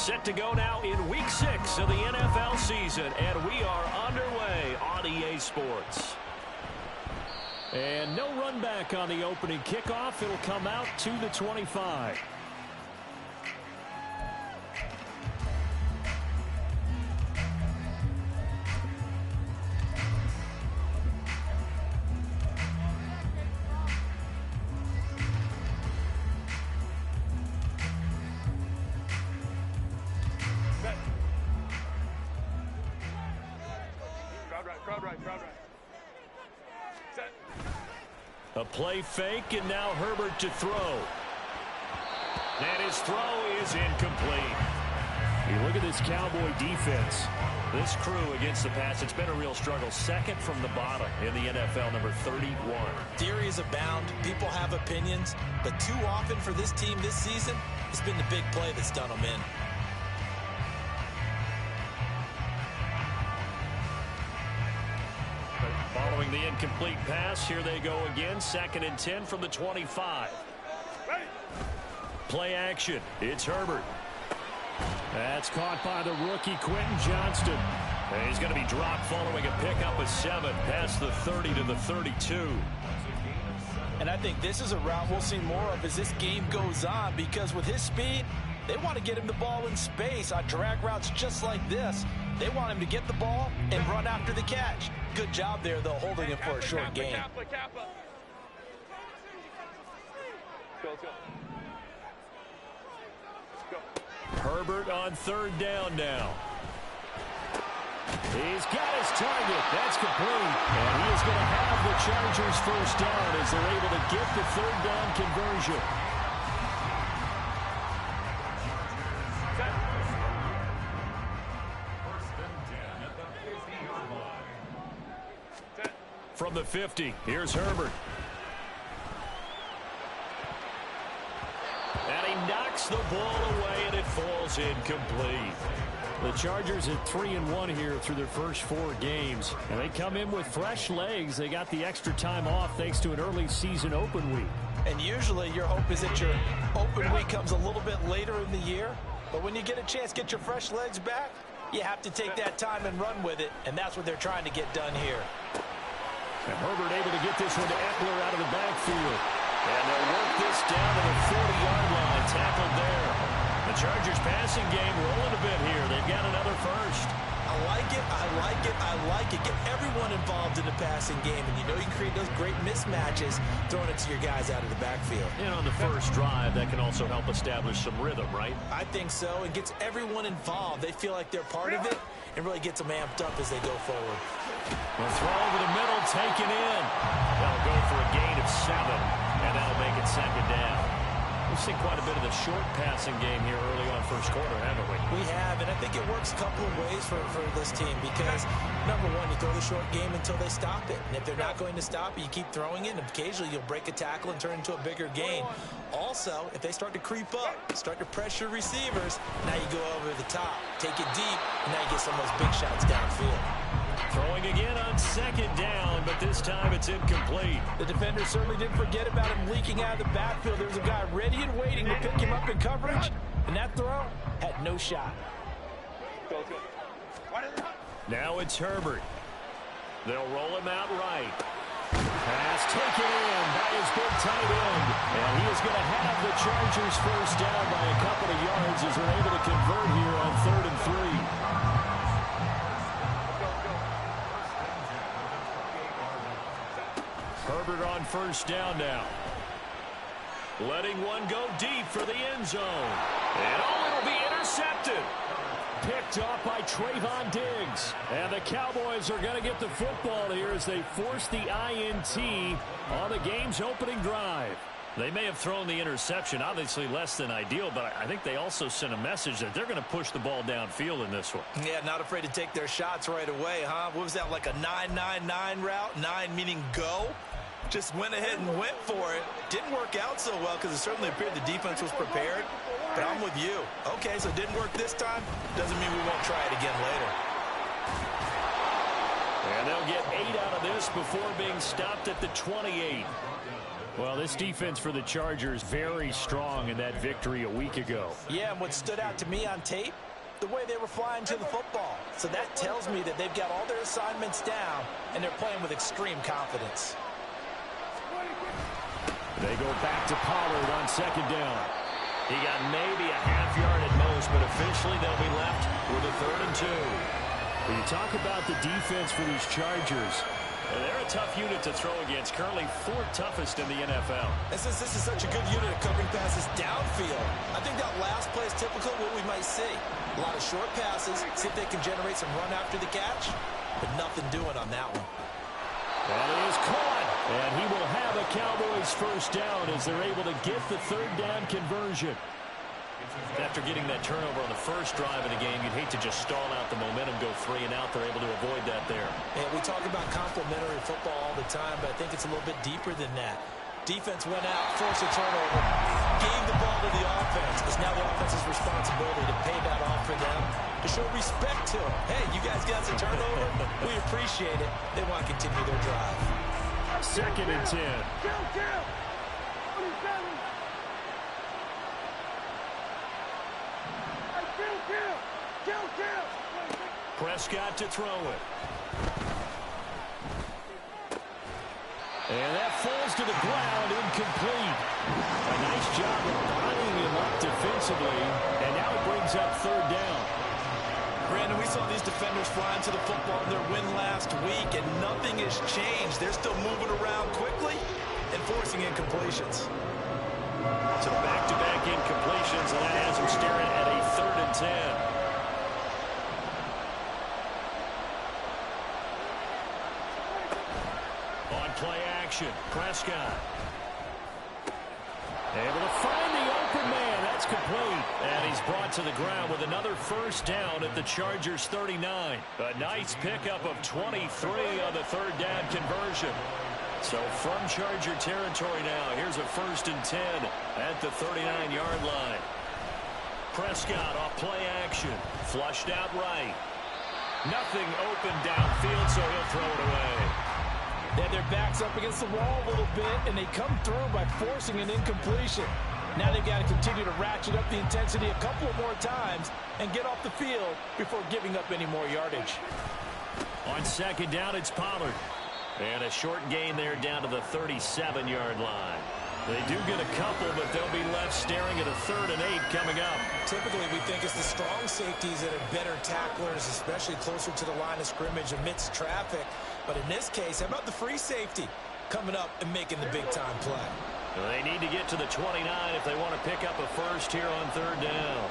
Set to go now in Week 6 of the NFL season, and we are underway on EA Sports. And no run back on the opening kickoff. It'll come out to the 25. A play fake, and now Herbert to throw. And his throw is incomplete. You look at this Cowboy defense. This crew against the pass, it's been a real struggle. Second from the bottom in the NFL, number 31. Theories abound. People have opinions. But too often for this team this season, it's been the big play that's done them in. Following the incomplete pass, here they go again. 2nd and 10 from the 25. Play action. It's Herbert. That's caught by the rookie, Quentin Johnston. And he's going to be dropped following a pickup of 7 past the 30 to the 32. And I think this is a route we'll see more of as this game goes on, because with his speed, they want to get him the ball in space on drag routes just like this. They want him to get the ball and run after the catch. Good job there, though, holding him for a short gain. Herbert on 3rd down now. He's got his target. That's complete. And he is going to have the Chargers 1st down as they're able to get the 3rd down conversion. From the 50, here's Herbert. And he knocks the ball away, and it falls incomplete. The Chargers at 3-1 here through their first 4 games. And they come in with fresh legs. They got the extra time off thanks to an early season open week. And usually your hope is that your open week comes a little bit later in the year. But when you get a chance to get your fresh legs back, you have to take that time and run with it. And that's what they're trying to get done here. And Herbert able to get this one to Eckler out of the backfield. And they'll work this down to the 40-yard line, tackled there. The Chargers passing game rolling a bit here. They've got another first. I like it, I like it, I like it. Get everyone involved in the passing game. And you know you can create those great mismatches throwing it to your guys out of the backfield. And on the first drive, that can also help establish some rhythm, right? I think so. It gets everyone involved. They feel like they're part of it and really gets them amped up as they go forward. The throw over the middle, taken in. They'll go for a gain of 7, and that'll make it 2nd down. We've seen quite a bit of the short passing game here early on first quarter, haven't we? We have, and I think it works a couple of ways for this team because, number one, you throw the short game until they stop it. And if they're not going to stop it, you keep throwing it, and occasionally you'll break a tackle and turn it into a bigger gain. Also, if they start to creep up, start to pressure receivers, now you go over the top, take it deep, and now you get some of those big shots downfield. Throwing again on 2nd down, but this time it's incomplete. The defender certainly didn't forget about him leaking out of the backfield. There was a guy ready and waiting to pick him up in coverage, and that throw had no shot. Now it's Herbert. They'll roll him out right. Pass taken in by his big tight end. And he is going to have the Chargers 1st down by a couple of yards as they're able to convert here on 3rd and 3. Herbert on 1st down now. Letting one go deep for the end zone. And it'll be intercepted. Picked off by Trayvon Diggs. And the Cowboys are going to get the football here as they force the INT on the game's opening drive. They may have thrown the interception, obviously less than ideal, but I think they also sent a message that they're going to push the ball downfield in this one. Yeah, not afraid to take their shots right away, huh? What was that, like a 9-9-9 route? 9 meaning go? Just went ahead and went for it. Didn't work out so well because it certainly appeared the defense was prepared. But I'm with you. Okay, so it didn't work this time. Doesn't mean we won't try it again later. And they'll get 8 out of this before being stopped at the 28. Well, this defense for the Chargers very strong in that victory a week ago. Yeah, and what stood out to me on tape, the way they were flying to the football. So that tells me that they've got all their assignments down, and they're playing with extreme confidence. They go back to Pollard on second down. He got maybe a half yard at most, but officially they'll be left with a 3rd and 2. When you talk about the defense for these Chargers, they're a tough unit to throw against, currently 4th toughest in the NFL. And since this is such a good unit of covering passes downfield, I think that last play is typical of what we might see. A lot of short passes, see if they can generate some run after the catch, but nothing doing on that one. That is caught, and he will have a Cowboys 1st down as they're able to get the 3rd down conversion. After getting that turnover on the first drive of the game, you'd hate to just stall out the momentum, go 3 and out. They're able to avoid that there. And we talk about complementary football all the time, but I think it's a little bit deeper than that. Defense went out, forced a turnover, gave the ball to the offense. It's now the offense's responsibility to pay that off for them, to show respect to them. Hey, you guys got some turnover? We appreciate it. They want to continue their drive. 2nd and 10. Prescott to throw it. And that falls to the ground, incomplete. A nice job of binding him up defensively, and now it brings up 3rd down. Brandon, we saw these defenders flying to the football in their win last week, and nothing has changed. They're still moving around quickly and forcing incompletions. So back-to-back incompletions, and that has them staring at a 3rd and 10. On play action, Prescott. Able to find the open man. That's complete. And he's brought to the ground with another 1st down at the Chargers 39. A nice pickup of 23 on the 3rd down conversion. So from Charger territory now, here's a 1st and 10 at the 39-yard line. Prescott off play action. Flushed out right. Nothing open downfield, so he'll throw it away. They had their backs up against the wall a little bit, and they come through by forcing an incompletion. Now they've got to continue to ratchet up the intensity a couple of more times and get off the field before giving up any more yardage. On 2nd down, it's Pollard. And a short gain there down to the 37-yard line. They do get a couple, but they'll be left staring at a 3rd and 8 coming up. Typically, we think it's the strong safeties that are better tacklers, especially closer to the line of scrimmage amidst traffic. But in this case, how about the free safety coming up and making the big-time play? Well, they need to get to the 29 if they want to pick up a 1st here on 3rd down.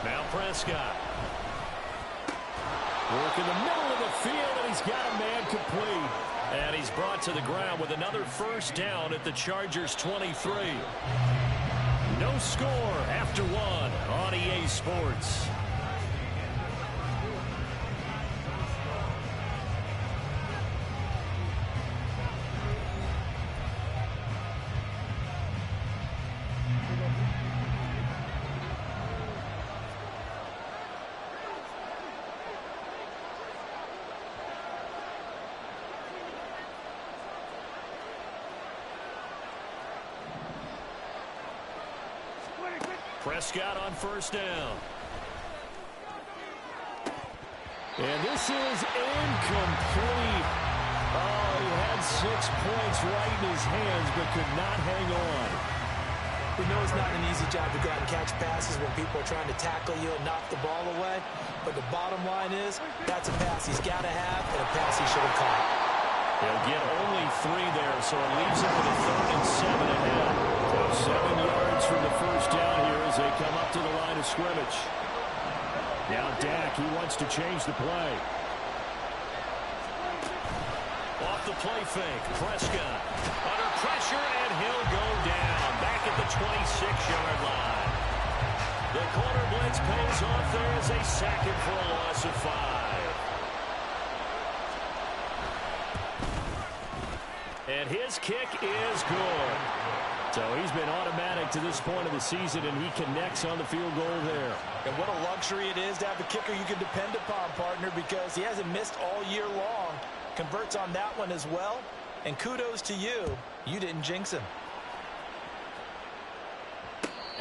Now Prescott. Work in the middle of the field, and he's got a man complete. And he's brought to the ground with another 1st down at the Chargers 23. No score after 1 on EA Sports. Prescott on 1st down. And this is incomplete. Oh, he had 6 points right in his hands, but could not hang on. We know it's not an easy job to go out and catch passes when people are trying to tackle you and knock the ball away. But the bottom line is, that's a pass he's got to have and a pass he should have caught. He'll get only 3 there, so it leaves him with a 3rd and 7 ahead. So 7 yards from the 1st down here as they come up to the line of scrimmage. Now Dak, he wants to change the play. Off the play fake, Prescott under pressure, and he'll go down back at the 26-yard line. The corner blitz pays off there as they sack him for a loss of 5. And his kick is good. So he's been automatic to this point of the season, and he connects on the field goal there. And what a luxury it is to have a kicker you can depend upon, partner, because he hasn't missed all year long. Converts on that one as well. And kudos to you. You didn't jinx him.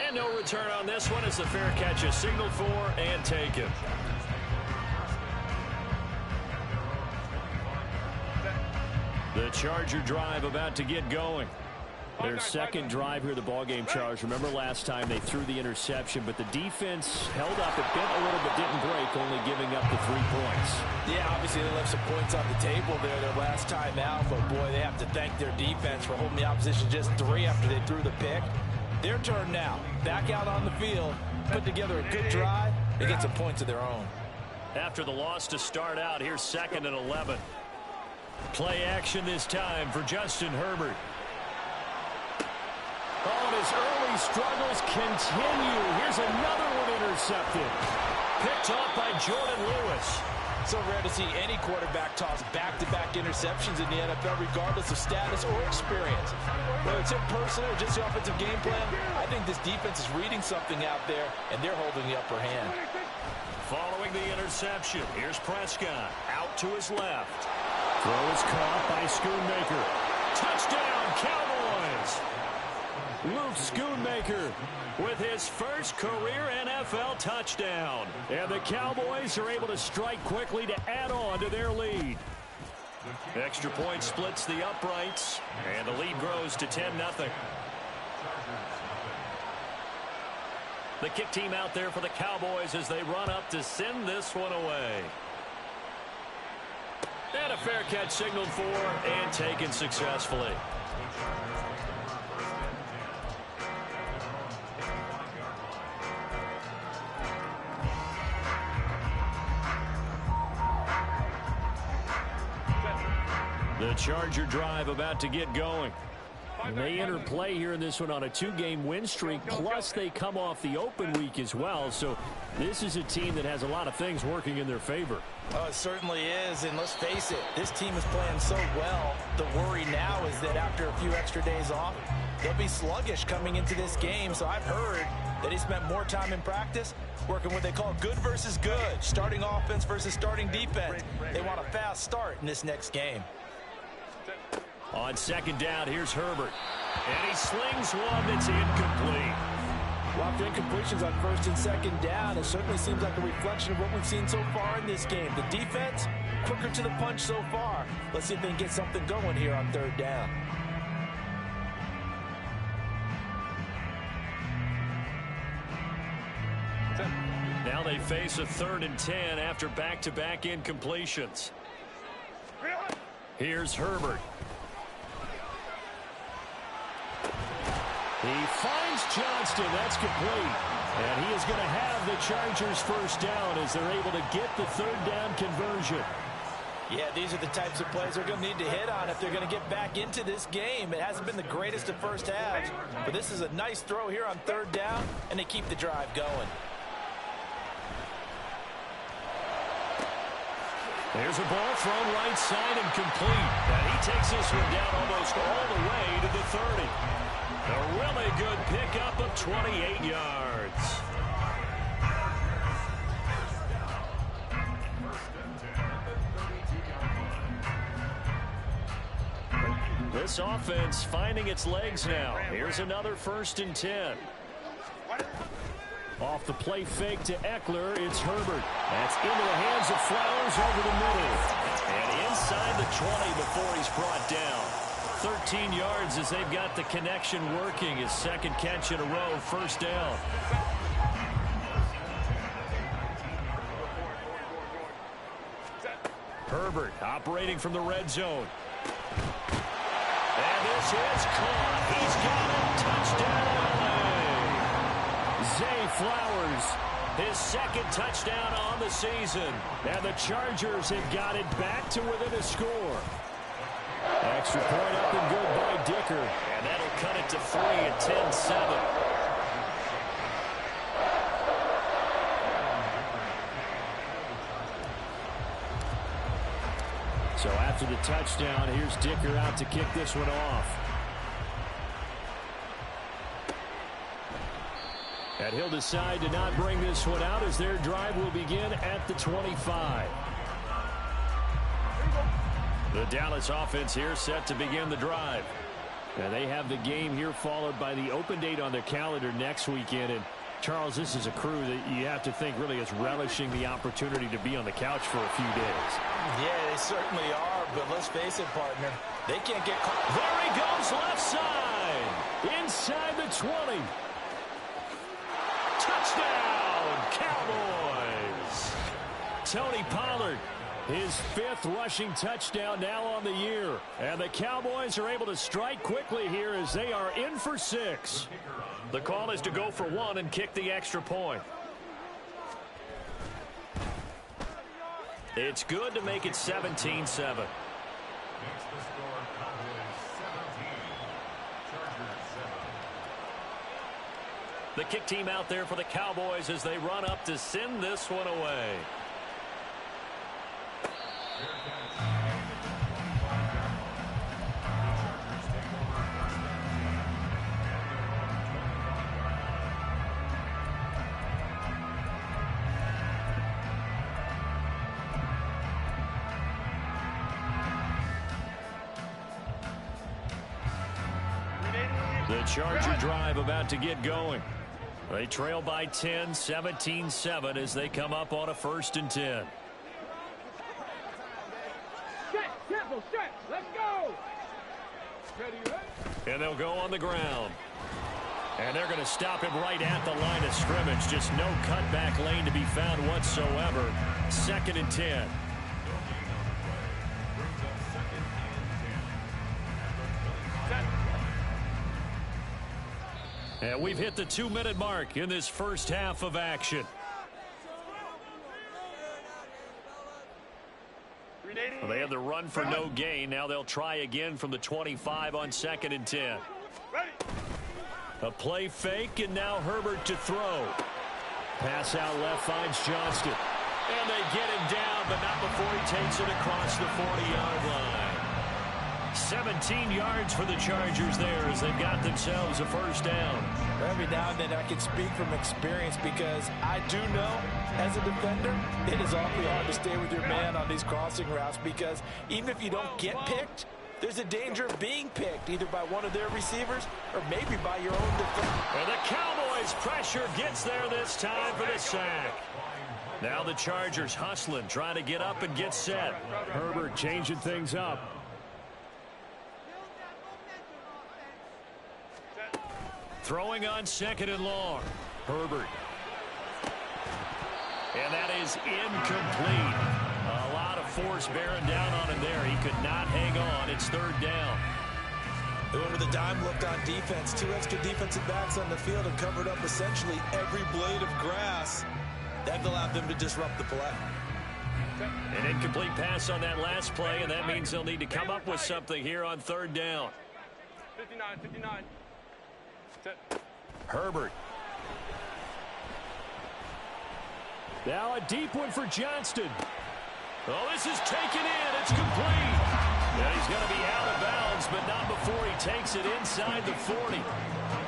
And no return on this one as the fair catch is signaled for and taken. The Charger drive about to get going. Their second drive here, the ballgame, Charge. Remember last time they threw the interception, but the defense held up. It bent a little but didn't break, only giving up the 3 points. Yeah, obviously they left some points on the table there their last time out, but boy, they have to thank their defense for holding the opposition just 3 after they threw the pick. Their turn now. Back out on the field, put together a good drive, and get some points of their own. After the loss to start out, here's 2nd and 11. Play action this time for Justin Herbert. Oh, and his early struggles continue. Here's another one intercepted. Picked off by Jordan Lewis. So rare to see any quarterback toss back-to-back interceptions in the NFL, regardless of status or experience. Whether it's him personally or just the offensive game plan, I think this defense is reading something out there, and they're holding the upper hand. Following the interception, here's Prescott out to his left. Throw is caught by Schoonmaker. Touchdown, Cowboys! Luke Schoonmaker with his first career NFL touchdown. And the Cowboys are able to strike quickly to add on to their lead. Extra point splits the uprights, and the lead grows to 10-0. The kick team out there for the Cowboys as they run up to send this one away. And a fair catch signaled for and taken successfully. The Charger drive about to get going. And they enter play here in this one on a 2-game win streak, plus they come off the open week as well. So this is a team that has a lot of things working in their favor. Oh, it certainly is, and let's face it, this team is playing so well. The worry now is that after a few extra days off, they'll be sluggish coming into this game. So I've heard that he spent more time in practice working what they call good versus good, starting offense versus starting defense. They want a fast start in this next game. On 2nd down, here's Herbert. And he slings one that's incomplete. Locked incompletions on 1st and 2nd down. It certainly seems like a reflection of what we've seen so far in this game. The defense, quicker to the punch so far. Let's see if they can get something going here on 3rd down. Now they face a 3rd and 10 after back-to-back incompletions. Here's Herbert. He finds Johnston. That's complete. And he is going to have the Chargers first down as they're able to get the 3rd down conversion. Yeah, these are the types of plays they're going to need to hit on if they're going to get back into this game. It hasn't been the greatest of first halves, but this is a nice throw here on 3rd down, and they keep the drive going. There's a ball thrown right side and complete. And he takes this one down almost all the way to the 30. A really good pickup of 28 yards. This offense finding its legs now. Here's another 1st and 10. Off the play fake to Eckler, it's Herbert. That's into the hands of Flowers over the middle. And inside the 20 before he's brought down. 13 yards as they've got the connection working. His 2nd catch in a row, 1st down. Herbert operating from the red zone. And this is caught. He's got it. Touchdown, LA. Zay Flowers, his 2nd touchdown on the season. And the Chargers have got it back to within a score. Extra point up and good by Dicker. And that'll cut it to 3 at 10-7. So after the touchdown, here's Dicker out to kick this one off. And he'll decide to not bring this one out as their drive will begin at the 25. The Dallas offense here set to begin the drive. And they have the game here followed by the open date on their calendar next weekend. And Charles, this is a crew that you have to think really is relishing the opportunity to be on the couch for a few days. Yeah, they certainly are, but let's face it, partner. They can't get caught. There he goes, left side. Inside the 20. Touchdown, Cowboys. Tony Pollard, his 5th rushing touchdown now on the year. And the Cowboys are able to strike quickly here as they are in for 6. The call is to go for 1 and kick the extra point. It's good to make it 17-7. The kick team out there for the Cowboys as they run up to send this one away. The Charger drive about to get going. They trail by 10, 17-7 as they come up on a 1st and 10. Let's go. And they'll go on the ground. And they're going to stop him right at the line of scrimmage. Just no cutback lane to be found whatsoever. 2nd and 10. And we've hit the 2-minute mark in this first half of action. Well, they had the run for no gain. Now they'll try again from the 25 on 2nd and 10. A play fake, and now Herbert to throw. Pass out left finds Johnston. And they get him down, but not before he takes it across the 40-yard line. 17 yards for the Chargers there as they've got themselves a 1st down. Every now and then I can speak from experience because I do know as a defender it is awfully hard to stay with your man on these crossing routes because even if you don't get picked, there's a danger of being picked either by one of their receivers or maybe by your own defender. And the Cowboys pressure gets there this time for the sack. Now the Chargers hustling, trying to get up and get set. Herbert changing things up. Throwing on 2nd and long. Herbert. And that is incomplete. A lot of force bearing down on him there. He could not hang on. It's 3rd down. They went with a dime look on defense. 2 extra defensive backs on the field and covered up essentially every blade of grass. That allowed them to disrupt the play. An incomplete pass on that last play, and that means they'll need to come up with something here on 3rd down. 59. Herbert. Now a deep one for Johnston. Oh, this is taken in. It's complete. Yeah, he's going to be out of bounds, but not before he takes it inside the 40.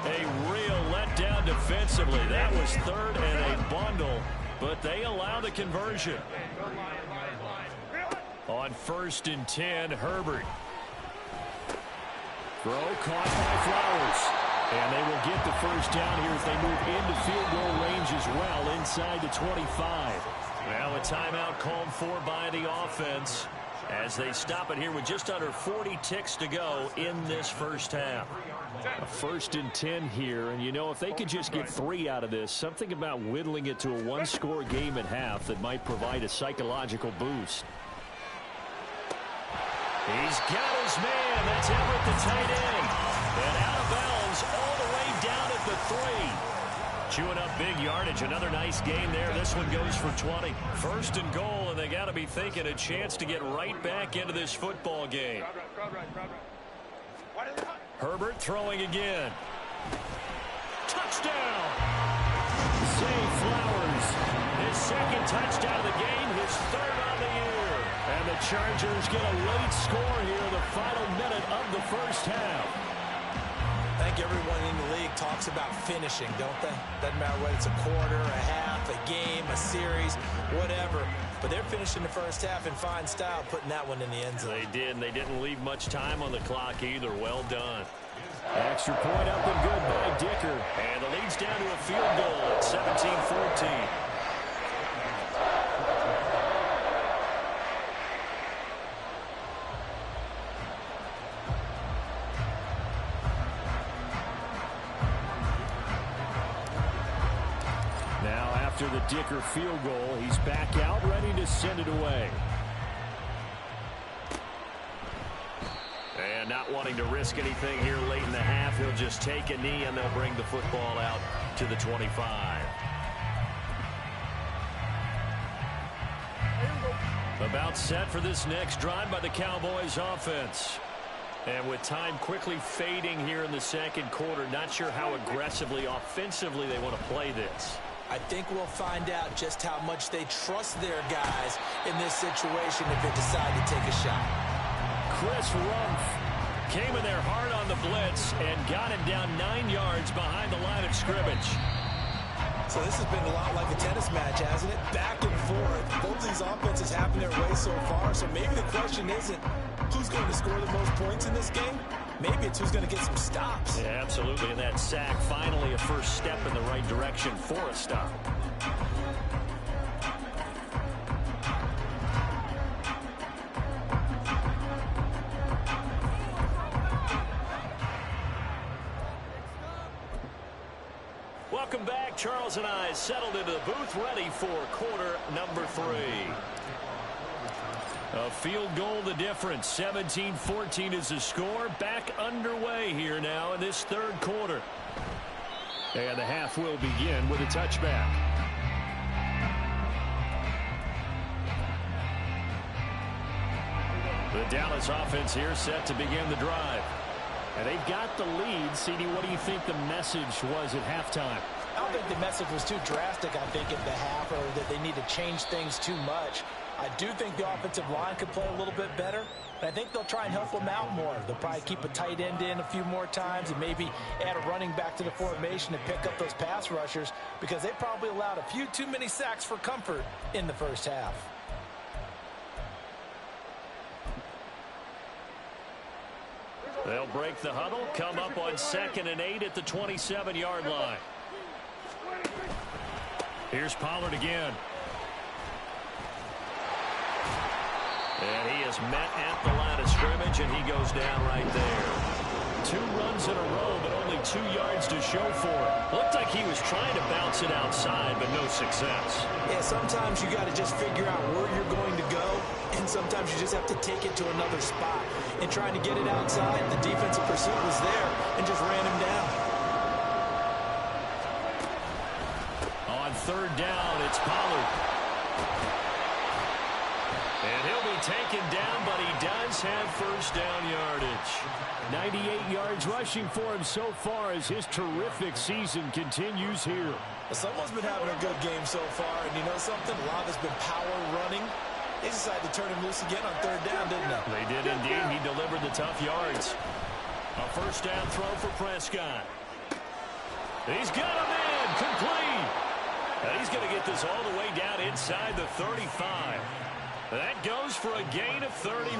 A real letdown defensively. That was 3rd and a bundle, but they allow the conversion. On 1st and 10, Herbert. Throw caught by Flowers. And they will get the 1st down here as they move into field goal range as well inside the 25. Now a timeout called for by the offense as they stop it here with just under 40 ticks to go in this first half. A 1st and 10 here, and you know, if they could just get 3 out of this, something about whittling it to a 1-score game at half that might provide a psychological boost. He's got his man. That's Everett, the tight end. And out of bounds all the way down at the 3. Chewing up big yardage. Another nice gain there. This one goes for 20. 1st and goal, and they got to be thinking a chance to get right back into this football game. Herbert throwing again. Touchdown! Zay Flowers. His 2nd touchdown of the game, his 3rd on the year. And the Chargers get a late score here in the final minute of the first half. think everyone in the league talks about finishing, don't they? Doesn't matter whether it's a quarter, a half, a game, a series, whatever. But they're finishing the first half in fine style, putting that one in the end zone. They did, and they didn't leave much time on the clock either. Well done. Extra point up and good by Dicker. And the lead's down to a field goal at 17-14. Now after the Dicker field goal, he's back out ready to send it away. And not wanting to risk anything here late in the half, he'll just take a knee and they'll bring the football out to the 25. About set for this next drive by the Cowboys offense. And with time quickly fading here in the second quarter, not sure how aggressively, offensively they want to play this. I think we'll find out just how much they trust their guys in this situation if they decide to take a shot. Chris Rumph came in there hard on the blitz and got him down 9 yards behind the line of scrimmage. So this has been a lot like a tennis match, hasn't it? Back and forth. Both these offenses having their way so far. So maybe the question isn't who's going to score the most points in this game. Maybe it's who's going to get some stops. Yeah, absolutely. And that sack, finally a first step in the right direction for a stop. Welcome back. Charles and I settled into the booth, ready for quarter number 3. A field goal the difference. 17-14 is the score. Back underway here now in this third quarter. And the half will begin with a touchback. The Dallas offense here set to begin the drive. And they've got the lead. CD, what do you think the message was at halftime? I don't think the message was too drastic, I think, at the half, or that they need to change things too much. I do think the offensive line could play a little bit better. And I think they'll try and help them out more. They'll probably keep a tight end in a few more times and maybe add a running back to the formation and pick up those pass rushers because they probably allowed a few too many sacks for comfort in the first half. They'll break the huddle, come up on 2nd and 8 at the 27-yard line. Here's Pollard again. And he is met at the line of scrimmage, and he goes down right there. 2 runs in a row, but only 2 yards to show for it. Looked like he was trying to bounce it outside, but no success. Yeah, sometimes you got to just figure out where you're going to go, and sometimes you just have to take it to another spot. And trying to get it outside, the defensive pursuit was there and just ran him down. On 3rd down, it's Pollard. And he'll be taken down, but he does have first down yardage. 98 yards rushing for him so far as his terrific season continues here. Well, someone's been having a good game so far, and you know something? A lot has been power running. They decided to turn him loose again on 3rd down, didn't they? They did indeed. He delivered the tough yards. A first down throw for Prescott. He's got him in. Complete. And he's going to get this all the way down inside the 35. That goes for a gain of 31.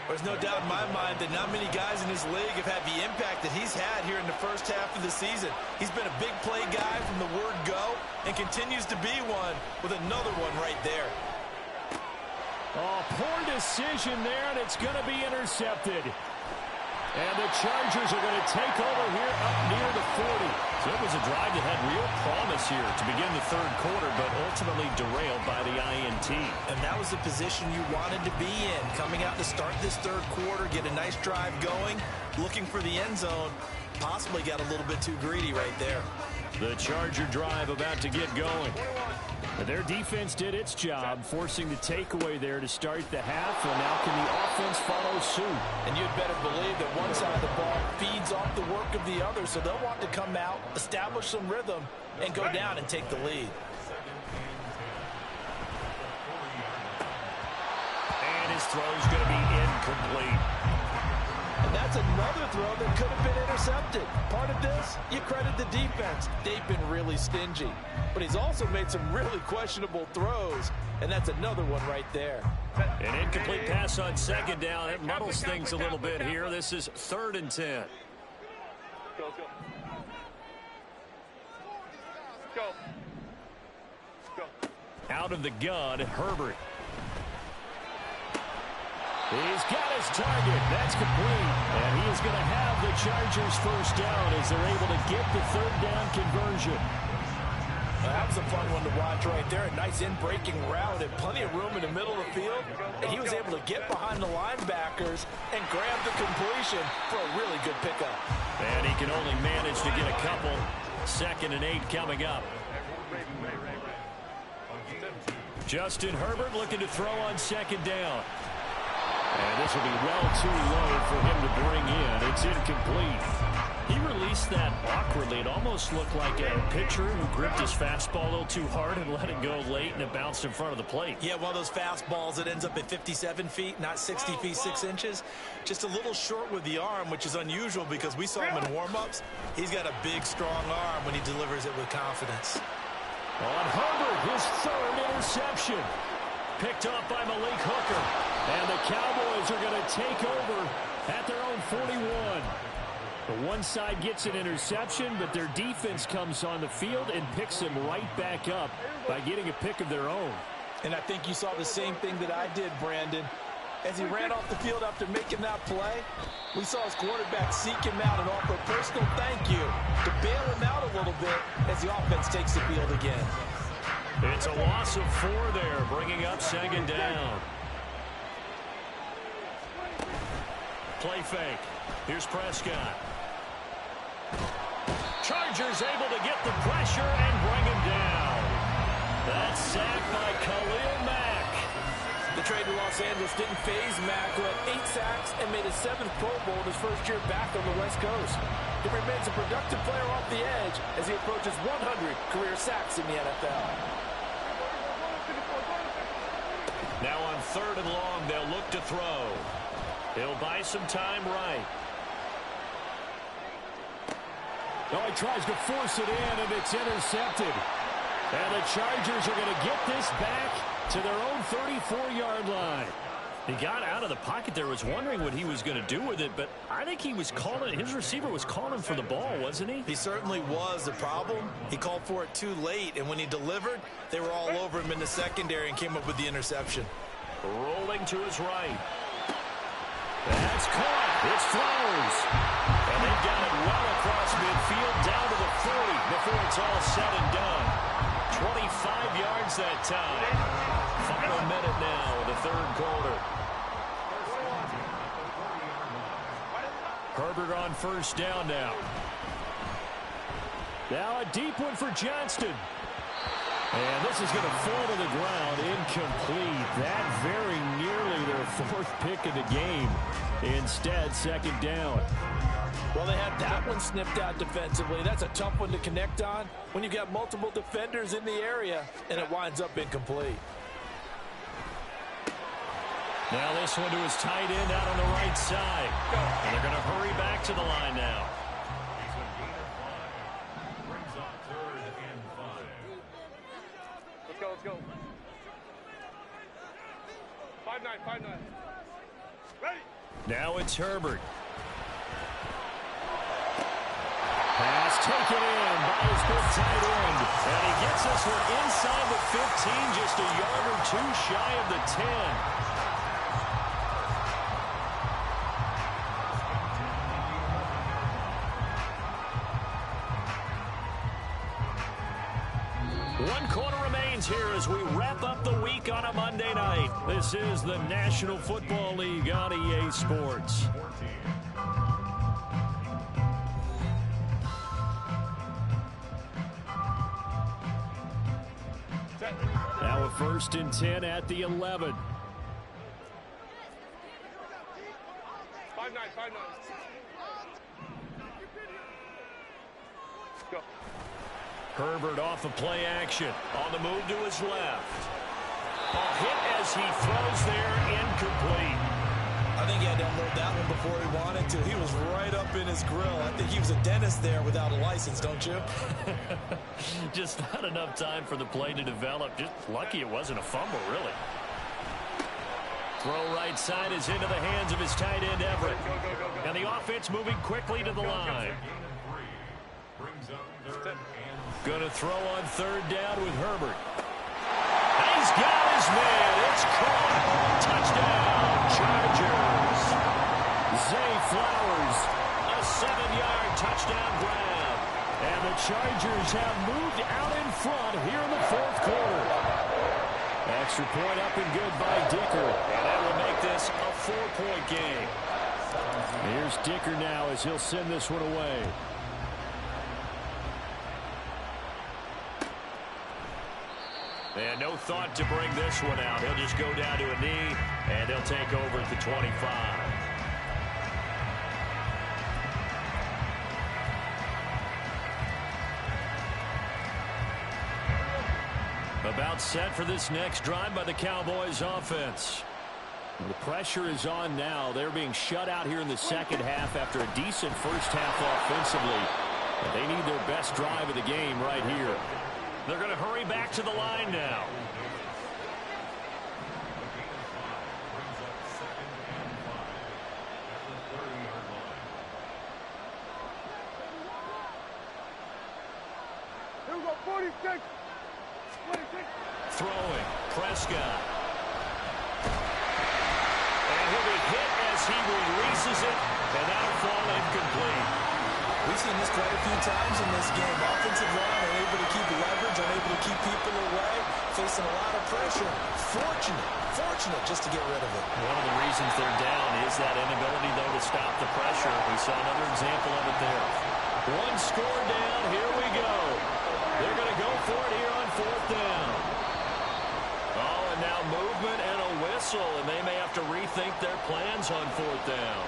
There's no doubt in my mind that not many guys in this league have had the impact that he's had here in the first half of the season. He's been a big play guy from the word go and continues to be one with another one right there. Oh, poor decision there, and it's going to be intercepted. And the Chargers are going to take over here up near the 40. So it was a drive that had real promise here to begin the third quarter, but ultimately derailed by the INT. And that was the position you wanted to be in. Coming out to start this third quarter, get a nice drive going, looking for the end zone. Possibly got a little bit too greedy right there. The Charger drive about to get going. But their defense did its job, forcing the takeaway there to start the half, and now can the offense follow suit? And you'd better believe that one side of the ball feeds off the work of the other, so they'll want to come out, establish some rhythm, and go down and take the lead. And his throw's going to be incomplete. And that's another throw that could have been intercepted. Part of this, you credit the defense. They've been really stingy. But he's also made some really questionable throws, and that's another one right there. An incomplete pass on second down. It muddles things a little bit here. This is 3rd and 10. Go, go. Go. Go. Out of the gun, Herbert. He's got his target. That's complete. And he is going to have the Chargers first down as they're able to get the 3rd down conversion. Well, that was a fun one to watch right there. A nice in-breaking route and plenty of room in the middle of the field. And he was able to get behind the linebackers and grab the completion for a really good pickup. And he can only manage to get a couple. 2nd and 8 coming up. Justin Herbert looking to throw on 2nd down. And this will be well too low for him to bring in. It's incomplete. He released that awkwardly. It almost looked like a pitcher who gripped his fastball a little too hard and let it go late, and it bounced in front of the plate. Yeah, one of those fastballs that ends up at 57 feet, not 60 feet, 6 inches. Just a little short with the arm, which is unusual because we saw him in warm-ups. He's got a big, strong arm when he delivers it with confidence. On Herbert, his 3rd interception. Picked off by Malik Hooker. And the Cowboys are going to take over at their own 41. The one side gets an interception, but their defense comes on the field and picks them right back up by getting a pick of their own. And I think you saw the same thing that I did, Brandon. As he ran off the field after making that play, we saw his quarterback seek him out and offer a personal thank you to bail him out a little bit as the offense takes the field again. It's a loss of 4 there, bringing up 2nd down. Play fake. Here's Prescott. Chargers able to get the pressure and bring him down. That's sacked by Khalil Mack. The trade to Los Angeles didn't faze Mack, who had 8 sacks and made his 7th Pro Bowl in his first year back on the West Coast. He remains a productive player off the edge as he approaches 100 career sacks in the NFL. Now on 3rd and long, they'll look to throw. He'll buy some time right. Oh, he tries to force it in, and it's intercepted. And the Chargers are going to get this back to their own 34-yard line. He got out of the pocket there, was wondering what he was going to do with it, but I think he was calling, his receiver was calling for the ball, wasn't he? He certainly was. The problem, he called for it too late, and when he delivered, they were all over him in the secondary and came up with the interception. Rolling to his right. That's caught. It's Flowers. And they've got it well across midfield down to the 40 before it's all said and done. 25 yards that time. Final minute now in the 3rd quarter. Herbert on 1st down now. Now a deep one for Johnston. And this is going to fall to the ground, incomplete. That very nearly their 4th pick of the game. Instead, 2nd down. Well, they had that one snipped out defensively. That's a tough one to connect on when you've got multiple defenders in the area, and it winds up incomplete. Now this one to his tight end out on the right side. And they're going to hurry back to the line now. Let's go, let's go. 5-9, 5-9. Ready? Now it's Herbert. Pass taken in by his good tight end. And he gets this one inside the 15, just a yard or 2 shy of the 10. One quarter remains here as we wrap up the week on a Monday night. This is the National Football League on EA Sports. Now a 1st and 10 at the 11. 5-9, 5-9. Go. Herbert off of play action. On the move to his left. A hit as he throws there, incomplete. I think he had to have drilled that one before he wanted to. He was right up in his grill. I think he was a dentist there without a license, don't you? Just not enough time for the play to develop. Just lucky it wasn't a fumble, really. Throw right side is into the hands of his tight end, Everett. And the offense moving quickly to the line. Going to throw on third down with Herbert. He's got his man. It's caught. Touchdown, Chargers. Zay Flowers, a 7-yard touchdown grab. And the Chargers have moved out in front here in the fourth quarter. Extra point up and good by Dicker. And that will make this a 4-point game. Here's Dicker now as he'll send this one away. And no thought to bring this one out. He'll just go down to a knee, and they'll take over at the 25. About set for this next drive by the Cowboys offense. The pressure is on now. They're being shut out here in the second half after a decent first half offensively. But they need their best drive of the game right here. They're going to hurry back to the line now. Here we go, 46. Throwing, Prescott. And he'll be hit as he releases it, and that'll fall incomplete. We've seen this quite a few times in this game. Offensive line unable to keep leverage, unable to keep people away, facing a lot of pressure. Fortunate just to get rid of it. One of the reasons they're down is that inability, though, to stop the pressure. We saw another example of it there. One score down. Here we go. They're going to go for it here on fourth down. Oh, and now movement and a whistle, and they may have to rethink their plans on fourth down.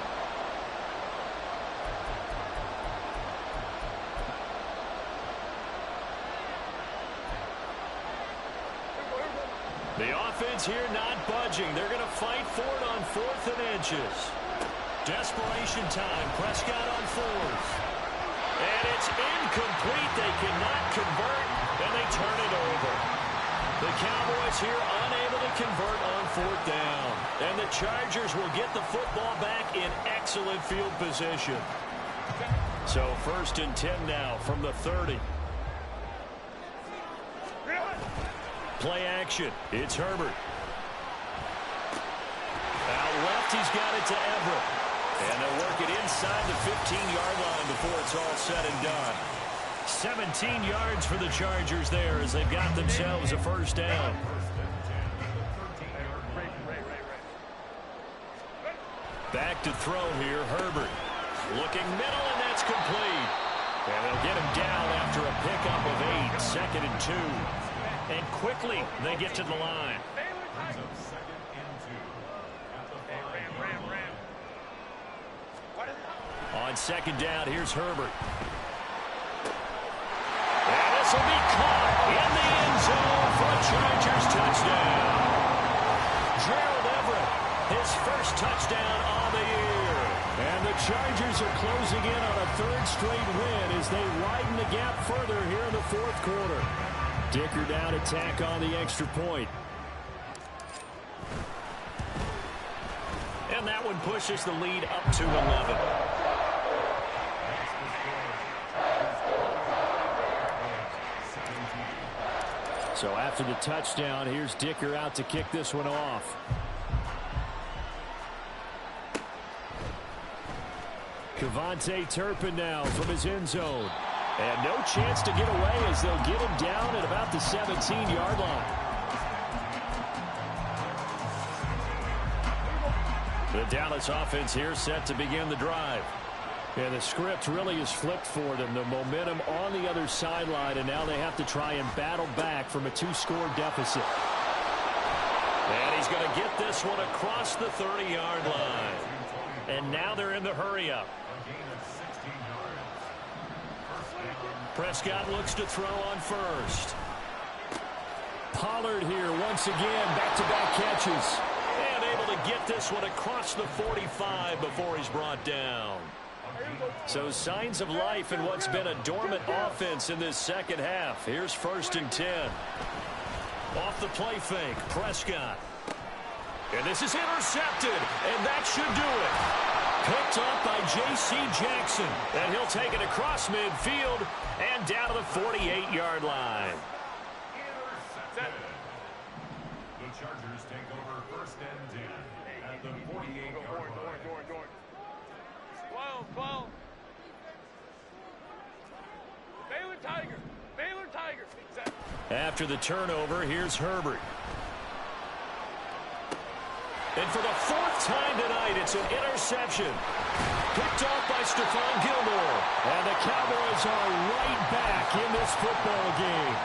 The offense here not budging. They're going to fight for it on 4th and inches. Desperation time. Prescott on 4th. And it's incomplete. They cannot convert, and they turn it over. The Cowboys here unable to convert on 4th down. And the Chargers will get the football back in excellent field position. So 1st and 10 now from the 30. Play action. It's Herbert. Out left, he's got it to Everett. And they'll work it inside the 15-yard line before it's all said and done. 17 yards for the Chargers there as they've got themselves a first down. Back to throw here, Herbert. Looking middle, and that's complete. And they'll get him down after a pickup of 8, 2nd and 2. And quickly, they get to the line. On 2nd down, here's Herbert. And this will be caught in the end zone for a Chargers touchdown. Gerald Everett, his first touchdown on the year. And the Chargers are closing in on a 3rd straight win as they widen the gap further here in the 4th quarter. Dicker down to tack on the extra point. And that one pushes the lead up to 11. So after the touchdown, here's Dicker out to kick this one off. Kevontae Turpin now from his end zone. And no chance to get away as they'll get him down at about the 17-yard line. The Dallas offense here set to begin the drive. And the script really is flipped for them. The momentum on the other sideline, and now they have to try and battle back from a 2-score deficit. And he's going to get this one across the 30-yard line. And now they're in the hurry-up. Prescott looks to throw on first. Pollard here once again, back-to-back catches. And able to get this one across the 45 before he's brought down. So signs of life in what's been a dormant offense in this second half. Here's 1st and 10. Off the play fake, Prescott. And this is intercepted, and that should do it. Picked up by J.C. Jackson, and he'll take it across midfield and down to the 48-yard line. The Chargers take over 1st and 10 at the 48-yard line. 12. Baylor Tiger. After the turnover, here's Herbert. And for the 4th time tonight, it's an interception. Picked off by Stephon Gilmore. And the Cowboys are right back in this football game.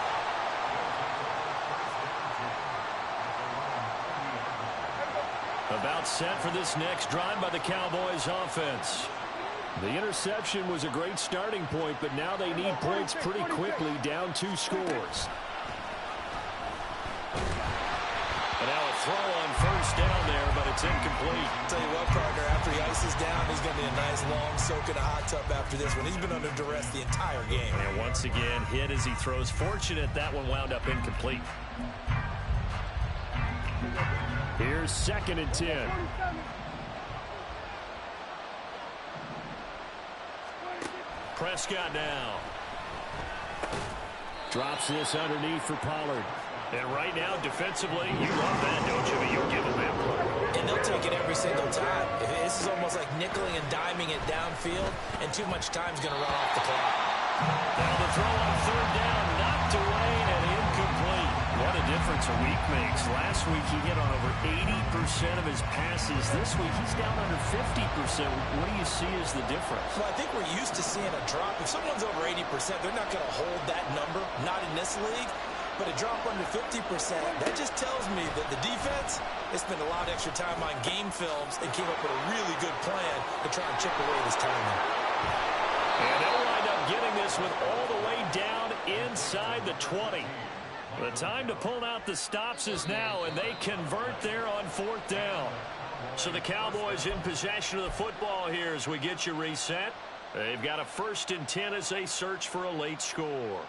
About set for this next drive by the Cowboys offense. The interception was a great starting point, but now they need points pretty quickly, down 2 scores. And now a throw on 1st down there, but it's incomplete. I'll tell you what, partner, after he ices down, he's going to be a nice long soak in a hot tub after this one. He's been under duress the entire game. And once again, hit as he throws. Fortunate that one wound up incomplete. Here's 2nd and 10. Prescott now. Drops this underneath for Pollard. And right now, defensively, you love that, don't you? But you'll give them that. And they'll take it every single time. This is almost like nickeling and diming it downfield, and too much time's going to run off the clock. Now the throw on 3rd down, knocked away and incomplete. What a difference a week makes. Last week he hit on over 80% of his passes. This week he's down under 50%. What do you see as the difference? Well, I think we're used to seeing a drop. If someone's over 80%, they're not going to hold that number, not in this league. But a drop under 50%, that just tells me that the defense has spent a lot of extra time on game films and came up with a really good plan to try and chip away this timing. And they'll wind up getting this one all the way down inside the 20. The time to pull out the stops is now, and they convert there on 4th down. So the Cowboys in possession of the football here as we get you reset. They've got a 1st and 10 as they search for a late score.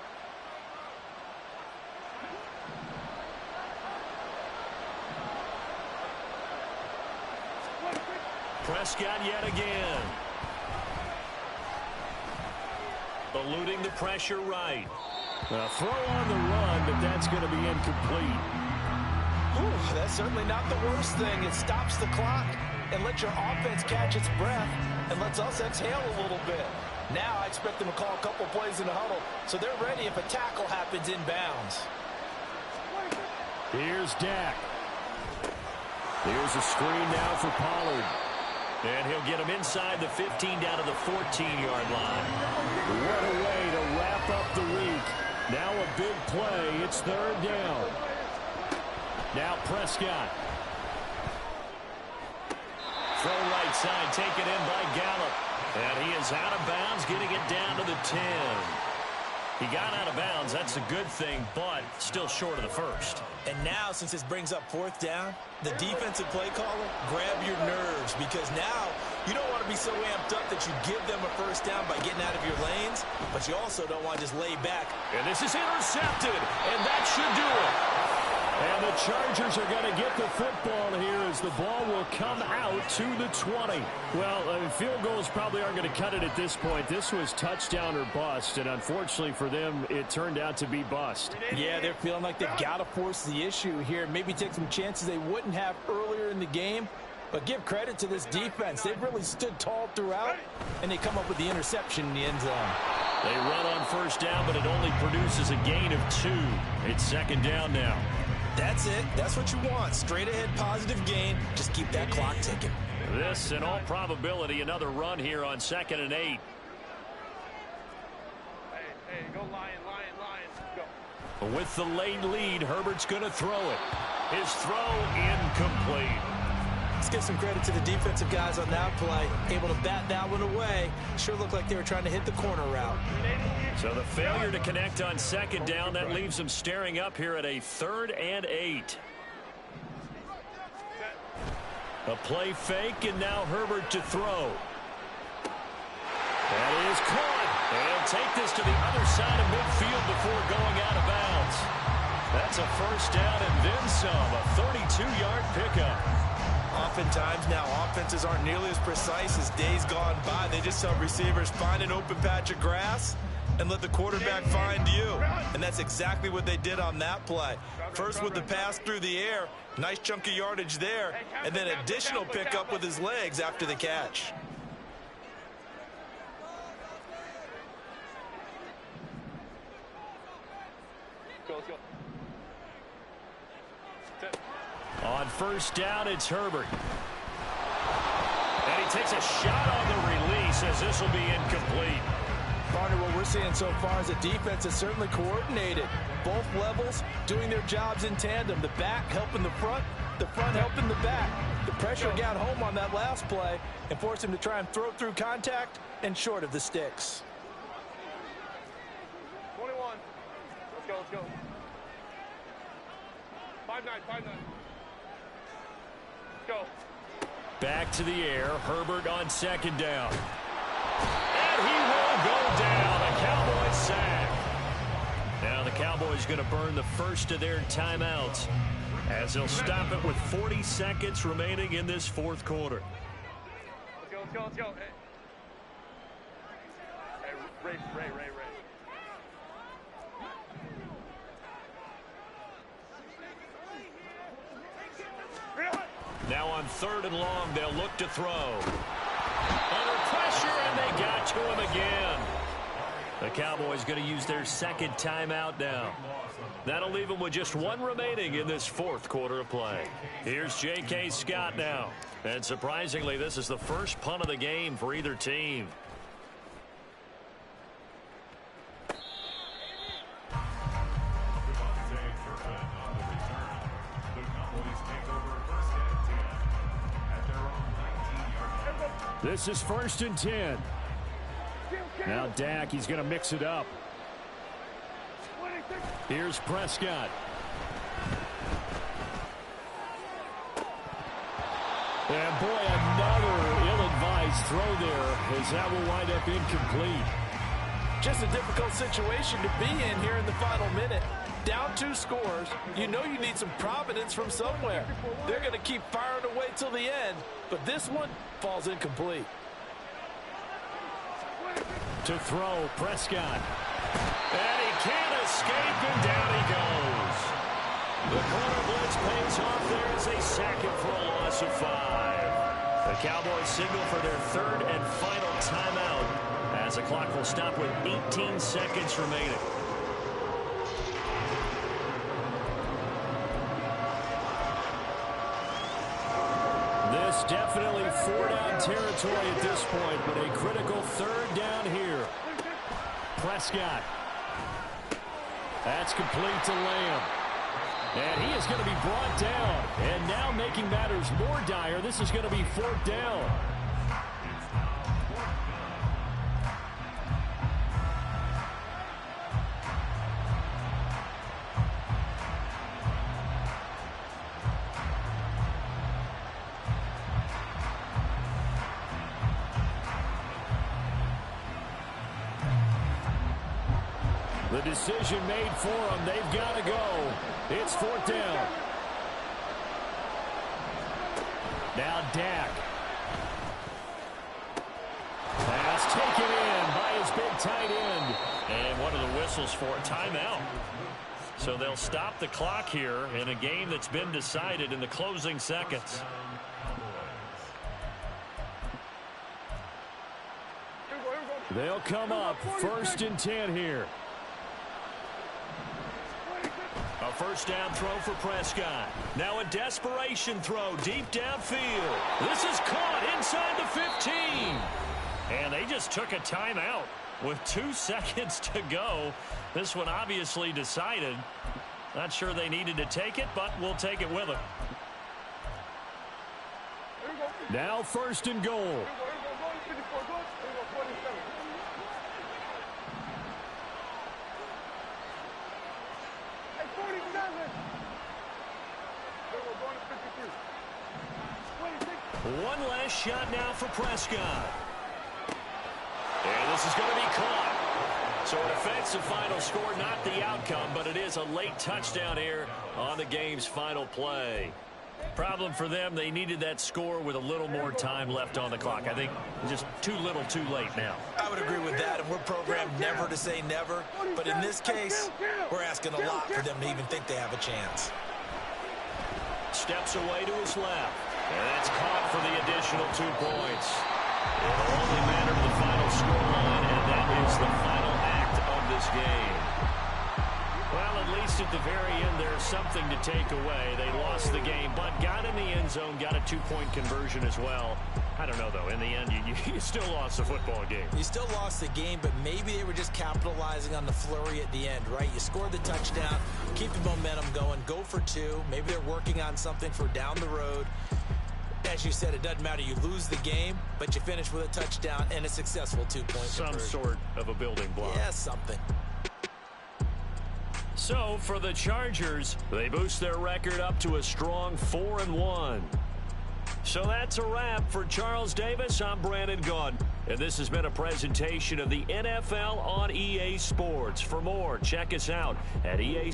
Prescott yet again. Eluding the pressure right. A throw on the run, but that's going to be incomplete. Ooh, that's certainly not the worst thing. It stops the clock and lets your offense catch its breath and lets us exhale a little bit. Now I expect them to call a couple plays in the huddle, so they're ready if a tackle happens inbounds. Here's Dak. Here's a screen now for Pollard. And he'll get him inside the 15 down to the 14-yard line. What a way to wrap up the week. Now a big play. It's 3rd down. Now Prescott. Throw right side, taken in by Gallup. And he is out of bounds, getting it down to the 10. He got out of bounds. That's a good thing, but still short of the 1st. And now, since this brings up 4th down, the defensive play caller, grab your nerves, because now you don't want to be so amped up that you give them a 1st down by getting out of your lanes, but you also don't want to just lay back. And this is intercepted, and that should do it. And the Chargers are going to get the football here as the ball will come out to the 20. Well, field goals probably aren't going to cut it at this point. This was touchdown or bust, and unfortunately for them, it turned out to be bust. Yeah, they're feeling like they've got to force the issue here. Maybe take some chances they wouldn't have earlier in the game. But give credit to this defense. They've really stood tall throughout, and they come up with the interception in the end zone. They run on 1st down, but it only produces a gain of 2. It's 2nd down now. That's it. That's what you want. Straight ahead positive gain. Just keep that clock ticking. This, in all probability, another run here on 2nd and 8. Hey, go Lion, go. With the late lead, Herbert's going to throw it. His throw incomplete. Let's give some credit to the defensive guys on that play. Able to bat that one away. Sure looked like they were trying to hit the corner route. So the failure to connect on 2nd down, that leaves them staring up here at a 3rd and 8. A play fake, and now Herbert to throw. That is caught. They'll take this to the other side of midfield before going out of bounds. That's a first down and then some. A 32-yard pickup. Oftentimes now offenses aren't nearly as precise as days gone by. They just tell receivers, find an open patch of grass and let the quarterback find you. And that's exactly what they did on that play. First with the pass through the air, nice chunk of yardage there, and then additional pickup with his legs after the catch. On first down, it's Herbert. And he takes a shot on the release as this will be incomplete. Partner, what we're seeing so far is a defense that's certainly coordinated. Both levels doing their jobs in tandem. The back helping the front helping the back. The pressure got home on that last play and forced him to try and throw through contact and short of the sticks. 21. Let's go. 5-9. Go. Back to the air. Herbert on second down. And he will go down. A Cowboys sack. Now the Cowboys going to burn the first of their timeouts as they'll stop it with 40 seconds remaining in this fourth quarter. Let's go. Hey, Ray. Now on third and long, they'll look to throw. Under pressure, and they got to him again. The Cowboys going to use their second timeout now. That'll leave them with just one remaining in this fourth quarter of play. Here's J.K. Scott now. And surprisingly, this is the first punt of the game for either team. This is 1st and 10. Now Dak, he's going to mix it up. Here's Prescott. And boy, another ill-advised throw there as that will wind up incomplete. Just a difficult situation to be in here in the final minute. Down 2 scores, you know you need some providence from somewhere. They're going to keep firing away till the end, but this one falls incomplete. To throw, Prescott. And he can't escape, and down he goes. The corner blitz pays off there as they sack him for a loss of 5. The Cowboys signal for their third and final timeout as the clock will stop with 18 seconds remaining. This definitely 4-down territory at this point, but a critical 3rd down here. Prescott. That's complete to Lamb. And he is going to be brought down. And now making matters more dire, this is going to be 4th down. The decision made for them. They've got to go. It's 4th down. Now Dak. Pass taken in by his big tight end. And one of the whistles for a timeout. So they'll stop the clock here in a game that's been decided in the closing seconds. They'll come up 1st and 10 here. A 1st down throw for Prescott. Now a desperation throw deep downfield. This is caught inside the 15. And they just took a timeout with 2 seconds to go. This one obviously decided. Not sure they needed to take it, but we'll take it with them. Now 1st and goal. One last shot now for Prescott. And this is going to be caught. So an offensive final score, not the outcome, but it is a late touchdown here on the game's final play. Problem for them, they needed that score with a little more time left on the clock. I think just too little too late now. I would agree with that, and we're programmed never to say never. But in this case, we're asking a lot for them to even think they have a chance. Steps away to his left. And that's caught for the additional 2 points. It'll only matter to the final scoreline, and that is the final act of this game. Well, at least at the very end, there's something to take away. They lost the game, but got in the end zone, got a 2-point conversion as well. I don't know, though. In the end, you still lost the football game. You still lost the game, but maybe they were just capitalizing on the flurry at the end, right? You scored the touchdown, keep the momentum going, go for 2. Maybe they're working on something for down the road. As you said, it doesn't matter. You lose the game, but you finish with a touchdown and a successful 2-point Some sort of a building block. Yeah, something. So, for the Chargers, they boost their record up to a strong 4-1. So that's a wrap for Charles Davis. I'm Brandon Gaudin, and this has been a presentation of the NFL on EA Sports. For more, check us out at EA.